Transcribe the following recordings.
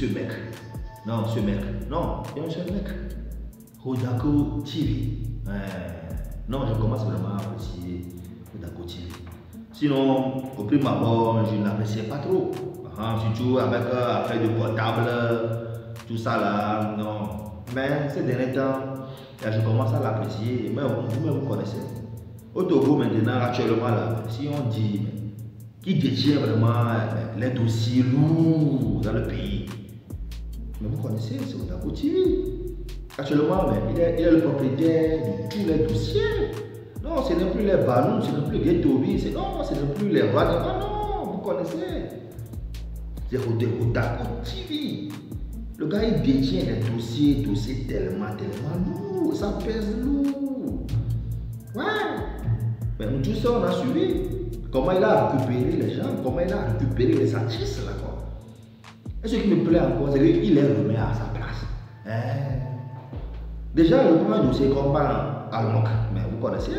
ce mec. Non, ce mec. Non, il y a un seul mec. Rodako TV. Non, je commence vraiment à apprécier Rodako TV. Sinon, au prime abord, je ne l'appréciais pas trop. Surtout avec affaire de portable, tout ça là, non. Mais ces derniers temps, je commence à l'apprécier. Mais vous connaissez. Au Togo maintenant, actuellement, là, si on dit qui détient vraiment les dossiers lourds dans le pays, mais vous connaissez, c'est Rodako TV. Actuellement, il est le propriétaire de tous les dossiers. Non, ce n'est plus les ballons, ce n'est plus les Tobi, non, ce n'est plus les rois. Non, vous connaissez. C'est Rodako TV. Le gars, il détient les dossiers tellement lourds, ça pèse lourd. Ouais. Mais nous tous ça, on a suivi. Comment il a récupéré les gens, comment il a récupéré les artistes là, quoi. Et ce qui me plaît encore, c'est qu'il les remet à sa place. Déjà, le premier dossier qu'on parle à Almoc, mais vous connaissez.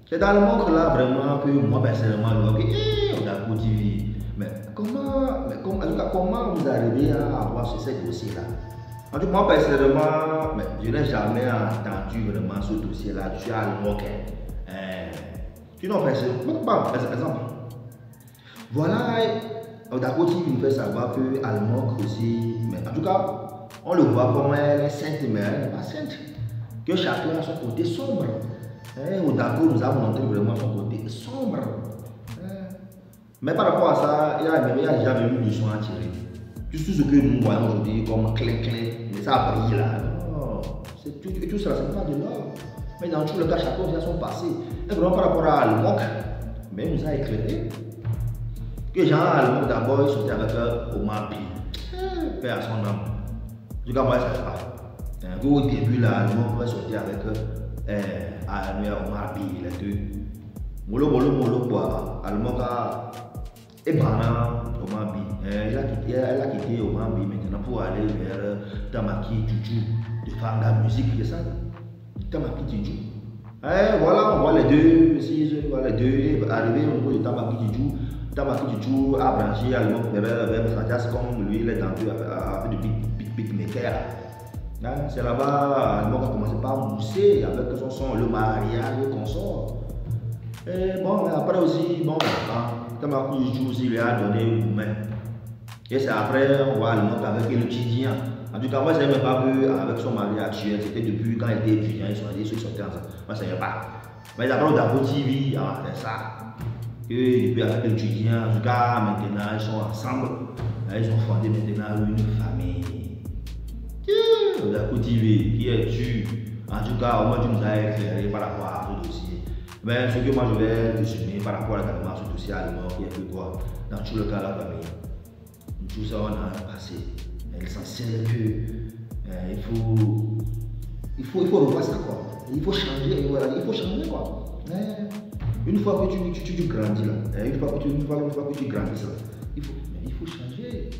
C'est dans Almoc là vraiment que moi personnellement, je dis, Rodako TV. Mais comment vous arrivez à avoir ce dossier là? En tout cas, moi personnellement, je n'ai jamais entendu vraiment ce dossier là. Je suis à Almoc. Sinon, par exemple, voilà, Rodako TV nous fait savoir que Almoc aussi, mais en tout cas, on le voit comme elle est sainte, mais elle n'est pas sainte. Que chacun a son côté sombre. Rodako nous a montré vraiment son côté sombre. Mais par rapport à ça, il n'y a jamais eu de soin à tirer. Tout ce que nous voyons aujourd'hui comme clé, mais ça brille là. Non, tout ça, ce n'est pas de l'or. Mais dans tout le cas, chacun a son passé. Et vraiment par rapport à Almoc, mais il nous a éclairé. Que Jean Almoc d'abord, il sortait avec Omar P. Paix à son âme. En tout cas, moi, ça se passe. Au début, là, Almoc va sortir avec Omar P, les deux. Molo, quoi. Almoc a. Et Bana, Omar B. Elle a quitté Omar B maintenant pour aller vers Tamaki Tuju de Fanga Musique, c'est ça? Tamaki Tuju. Voilà, on voit les deux, arriver au niveau de Tamaki Tuju. Tamaki Tuju a branché Almoc vers Sajas comme lui, il est tendu avec du beatmaker. C'est là-bas, Almoc a commencé par mousser avec son son, le mariage, le consort. Et bon, après aussi, Tamaki Tuju aussi lui a donné une main. Et c'est après, on voit Almoc avec le Tidien. En tout cas, moi, je ne savais même pas qu'avec son mari actuel, c'était depuis quand il était étudiant, ils sortaient ensemble. Moi, je ne savais pas. Mais d'abord, Rodako TV, c'est ça. Et depuis avec le Tidien, en tout cas, maintenant, ils sont ensemble. Ils ont fondé maintenant une famille. Rodako TV, qui est tu. En tout cas, au moins, tu nous as éclairé par rapport à ce dossier. Mais ce que moi, je vais résumer par rapport à ce dossier allemand, qui est que quoi, dans tout le cas, la famille. Tout ça, on a passé. L'essentiel est que il faut revoir ça, quoi. Il faut changer, voilà, il faut changer, quoi. Une fois que tu grandis là, une fois que tu grandis là, il faut changer.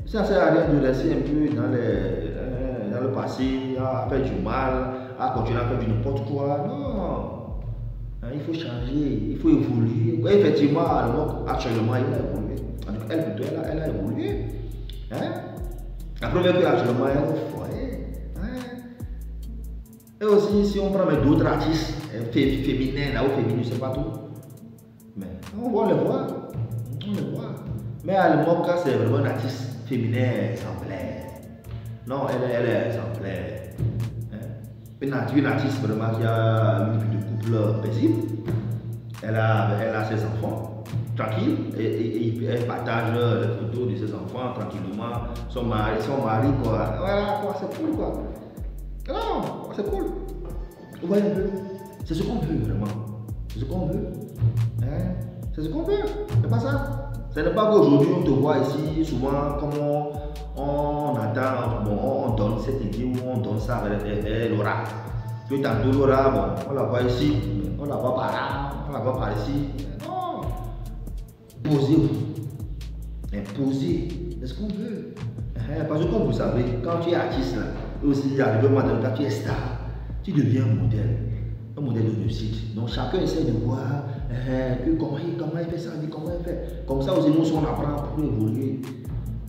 Ça ne sert à rien de laisser un peu dans le passé, à faire du mal, à continuer à faire du n'importe quoi. Non. Il faut changer, il faut évoluer. Ouais, effectivement, actuellement, il a évolué. Elle a évolué. La première que actuellement, elle est au foyer. Et aussi, si on prend d'autres artistes féminins, là ou féminins, je ne sais pas tout. Mais on va le voir. Mais Almoc, c'est vraiment un artiste féminin exemplaire. Non, elle est exemplaire. Une artiste vraiment qui a une vie de couple paisible. Elle a ses enfants, tranquille, et elle partage les photos de ses enfants tranquillement. Son mari, quoi. Voilà, quoi, c'est cool, quoi. Non, c'est cool. Vous voyez un peu? C'est ce qu'on veut, vraiment. C'est ce qu'on veut. C'est ce qu'on veut. C'est pas ça. Ce n'est pas qu'aujourd'hui, on te voit ici, souvent, comme on attend, on donne cette idée ou on donne ça vers Laura. Que tantôt Laura, bon, on la voit ici, on la voit par là, on la voit par ici. Non. Posez-vous. Imposez. C'est ce qu'on veut. Parce que comme vous savez, quand tu es artiste, là, et aussi arrivé au moment donné, quand tu es star, tu deviens un modèle de réussite. Donc chacun essaie de voir comment il fait ça, comment il fait. Comme ça aussi, nous, on apprend pour évoluer.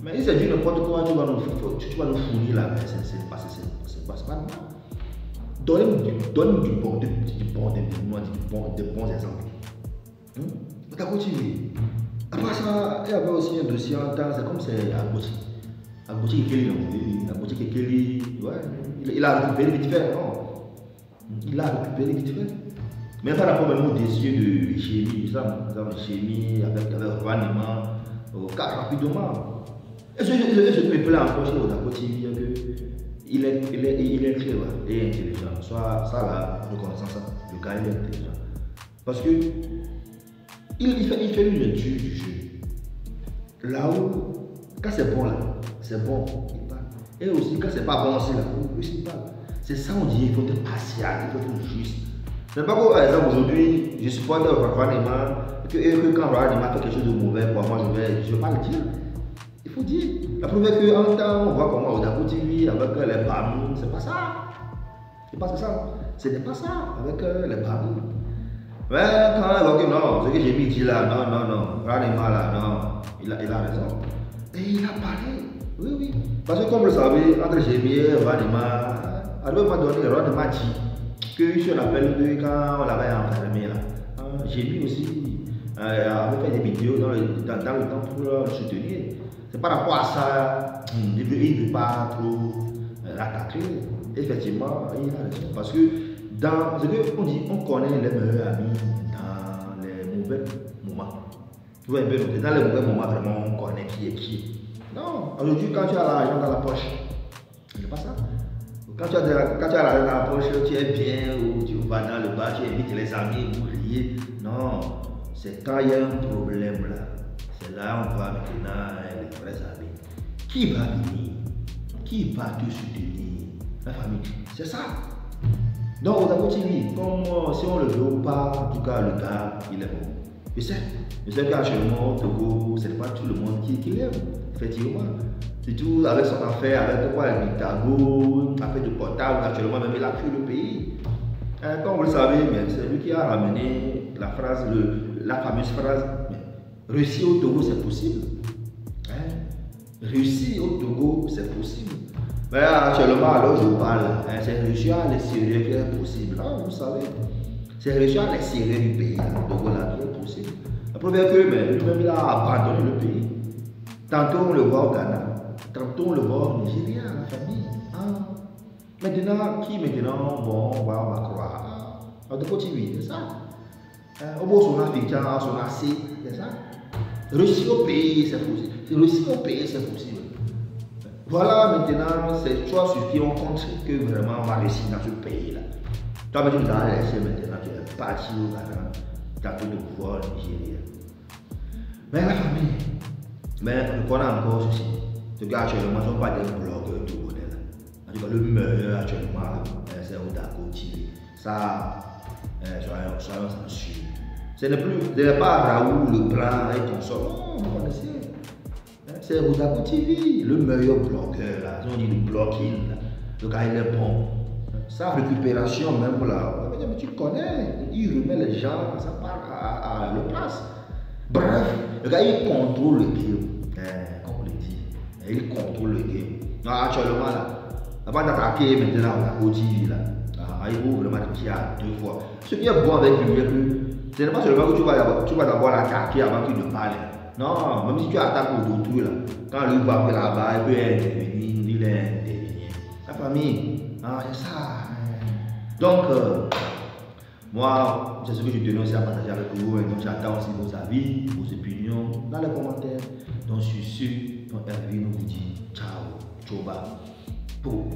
Mais si c'est du n'importe quoi, tu vas nous fournir là, c'est pas normal. Donne des bons exemples. D'accord, TV. Après ça, il y avait aussi un dossier en temps, c'est comme c'est Agouti Kekeli, ouais, il a récupéré vite fait, non? Il a récupéré vite fait. Mais par rapport même au dossier de chimie, chimie avec Vanima, rapidement. Et je me plains encore chez Odako TV qu'il est très et intelligent. Soit ça là, reconnaissant ça, le gars il est intelligent. Parce que il fait une lecture du jeu. Là où, quand c'est bon là, c'est bon, il parle. Et aussi quand c'est pas bon aussi là, il parle. C'est ça on dit, il faut être partial, il faut être juste. C'est pas comme par exemple aujourd'hui, je supporte Vanima, que quand Vanima fait quelque chose de mauvais pour moi, je vais pas le dire. Il faut dire. La preuve est qu'en temps, on voit comment Odako TV avec les Bamou, c'est pas ça. C'est pas ça. Ce n'est pas ça avec les Bamou. Mais quand on voit que non, ce que j'ai mis dit là, non, Vanima là, non, il a raison. Et il a parlé. Oui. Parce que comme vous le savez, entre Jémi et Vanima, à un moment donné, Vanima dit que si on appelle quand on l'avait enfermé là, Jémi aussi avait fait des vidéos dans le temps pour le soutenir. C'est par rapport à ça, il ne veut pas trop l'attaquer. Effectivement, il a raison. Parce que dans ce qu'on dit, on connaît les meilleurs amis dans les mauvais moments. Vous voyez bien, dans les mauvais moments, vraiment, on connaît qui est qui. Non, aujourd'hui, quand tu as l'argent dans la poche, ce n'est pas ça. Quand tu as l'argent dans la poche, tu es bien, ou tu vas dans le bar, tu invites les amis, vous riez. Non, c'est quand il y a un problème là. C'est là on va maintenant les vrais amis. Qui va venir? Qui va te soutenir? La famille. C'est ça. Donc, Odako TV, comme si on le veut ou pas, en tout cas, le gars, il est bon. Je sais qu'actuellement, au Togo, ce n'est pas tout le monde qui l'aime, effectivement. Surtout avec son affaire, avec quoi, le Tago, affaire de portable, actuellement, même il a fui le pays. Comme vous le savez, c'est lui qui a ramené la fameuse phrase. Réussir au Togo, c'est possible. Réussir au Togo, c'est possible. Mais actuellement, alors je parle, c'est réussir à l'extérieur qui est possible. Vous savez, c'est réussir à l'extérieur du pays, le Togo là, qui est possible. La première que lui-même, il a abandonné le pays. Tantôt on le voit au Ghana, tantôt on le voit au Nigeria, la famille. Maintenant, bon, on va croire. Odako TV, c'est ça. Au bout, son Africain, son AC, c'est ça. Réussir au pays, c'est possible. Réussir au pays, c'est possible. Voilà, maintenant, c'est toi sur qui on compte que vraiment on va réussir dans ce pays-là. Toi, tu vas laisser maintenant, tu es parti au Ghana, tu as tout le pouvoir au Nigeria. Mais la famille, mais on connaît encore ceci. Ce gars actuellement ne sont pas des blogueurs togolais. En tout cas, le meilleur actuellement, c'est Odako TV. Ça, soyons sûrs. Ce n'est pas Raoul le Blanc et consort. Non, vous connaissez. C'est Odako TV, le meilleur blogueur là. On dit le blogging là. Le gars il est bon. Sa récupération même là, mais tu connais, il remet les gens, ça part à leur place. Bref, le gars il contrôle le game. Comme on le dit. Il contrôle le game. Non, actuellement là, avant d'attaquer maintenant Odako TV là, il faut vraiment qu'il y a 2 fois. Ce qui est bon avec lui, ce n'est pas seulement que tu vas d'abord l'attaquer avant qu'il ne parle. Non, même si tu attaques d'autrui là, quand lui va là-bas, il peut intervenir, il est intervenir. La famille, c'est ça. Donc, moi, c'est ce que je tenais aussi à partager avec vous. Et donc, j'attends aussi vos avis, vos opinions dans les commentaires. Donc, sur ce, Hervé nous vous dit ciao, tchoba, po.